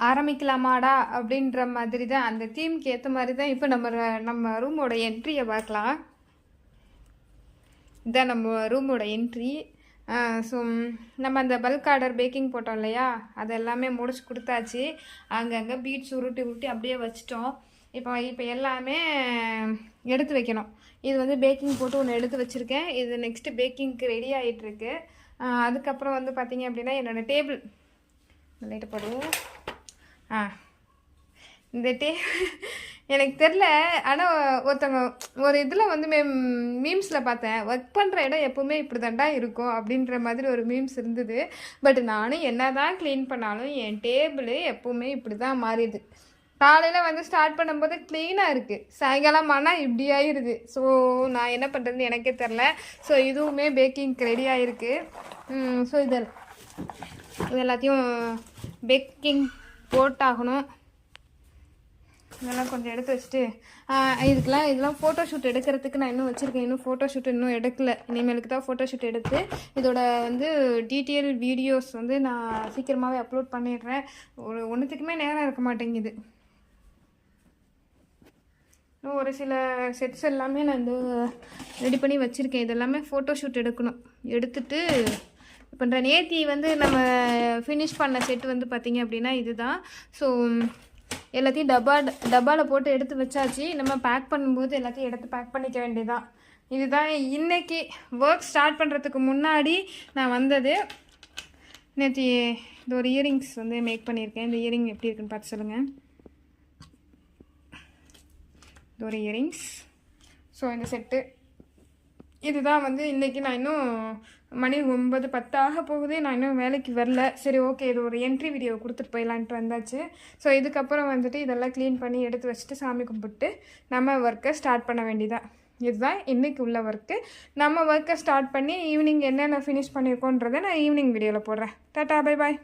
ஆரம்பிக்கலாமாடா அப்படின்ற மாதிரி தான், அந்த தீம்க்கு ஏற்ற மாதிரி தான். இப்போ நம்ம ரூமோட என்ட்ரியை பார்க்கலாம். இதுதான் நம்ம ரூமோட என்ட்ரி. ஸோ நம்ம அந்த பல்க் ஆர்டர் பேக்கிங் போட்டோம் இல்லையா, அது எல்லாமே முடிச்சு கொடுத்தாச்சு. அங்கங்கே பீட்ஸ் உருட்டி அப்படியே வச்சிட்டோம். இப்போ எல்லாமே எடுத்து வைக்கணும். இது வந்து பேக்கிங் போட்டு ஒன்று எடுத்து வச்சுருக்கேன். இது நெக்ஸ்ட்டு பேக்கிங்க்கு ரெடி ஆகிட்டுருக்கு. அதுக்கப்புறம் வந்து பார்த்திங்க அப்படின்னா என்னோடய டேபிள் லைட்டை போடுவோம். இந்த எனக்கு தெரில, ஆனால் ஒருத்தவங்க ஒரு இதில் வந்து மீம்ஸில் பார்த்தேன், ஒர்க் பண்ணுற இடம் எப்போவுமே இப்படி தாண்டா இருக்கும் அப்படின்ற மாதிரி ஒரு மீம்ஸ் இருந்தது. பட் நானும் என்ன தான் க்ளீன் பண்ணாலும் என் டேபிள் எப்போவுமே இப்படி தான் மாறிடுது. காலையில் வந்து ஸ்டார்ட் பண்ணும்போது க்ளீனாக இருக்குது, சாயங்காலம் ஆனால் இப்படி ஆயிடுது. ஸோ நான் என்ன பண்ணுறதுன்னு எனக்கே தெரில. ஸோ இதுவுமே பேக்கிங்க்கு ரெடி ஆகிருக்கு. ஸோ இது எல்லாத்தையும் பேக்கிங் போட்டாகணும். இதெல்லாம் கொஞ்சம் எடுத்து வச்சுட்டு இதெல்லாம் ஃபோட்டோஷூட் எடுக்கிறதுக்கு நான் இன்னும் வச்சுருக்கேன். இன்னும் ஃபோட்டோஷூட் இன்னும் எடுக்கலை. இனிமேலுக்கு தான் ஃபோட்டோஷூட் எடுத்து இதோட வந்து டீட்டெயில் வீடியோஸ் வந்து நான் சீக்கிரமாகவே அப்லோட் பண்ணிடுறேன். ஒன்றுத்துக்குமே நேரம் இருக்க மாட்டேங்குது. இன்னும் ஒரு சில செட்ஸ் எல்லாமே நான் வந்து ரெடி பண்ணி வச்சுருக்கேன். இதெல்லாமே ஃபோட்டோஷூட் எடுக்கணும். எடுத்துட்டு பண்ணுறேன். நேத்தி வந்து நம்ம ஃபினிஷ் பண்ண செட்டு வந்து பார்த்திங்க அப்படின்னா இதுதான். ஸோ எல்லாத்தையும் டப்பாவில் போட்டு எடுத்து வச்சாச்சு. நம்ம பேக் பண்ணும்போது எல்லாத்தையும் எடுத்து பேக் பண்ணிக்க வேண்டியதான். இதுதான் இன்றைக்கி ஒர்க் ஸ்டார்ட் பண்ணுறதுக்கு முன்னாடி நான் வந்தது. நேற்று இது ஒரு இயரிங்ஸ் வந்து மேக் பண்ணியிருக்கேன். இந்த இயரிங் எப்படி இருக்குன்னு பார்த்து சொல்லுங்கள். இது ஒரு இயரிங்ஸ். ஸோ இந்த செட்டு இதுதான் வந்து இன்றைக்கி நான் இன்னும் மணி 9:10 ஆக போகுது. நான் இன்னும் வேலைக்கு வரல. சரி ஓகே, இது ஒரு என்ட்ரி வீடியோ கொடுத்துட்டு போயிடலான்ட்டு வந்தாச்சு. ஸோ இதுக்கப்புறம் வந்துட்டு இதெல்லாம் க்ளீன் பண்ணி எடுத்து வச்சுட்டு சாமி கும்பிட்டு நம்ம ஒர்க்கை ஸ்டார்ட் பண்ண வேண்டியதான். இதுதான் இன்றைக்கி உள்ள ஒர்க்கு. நம்ம ஒர்க்கை ஸ்டார்ட் பண்ணி ஈவினிங் என்னென்ன ஃபினிஷ் பண்ணியிருக்கோன்றதை நான் ஈவினிங் வீடியோவில் போடுறேன். Tata, bye bye.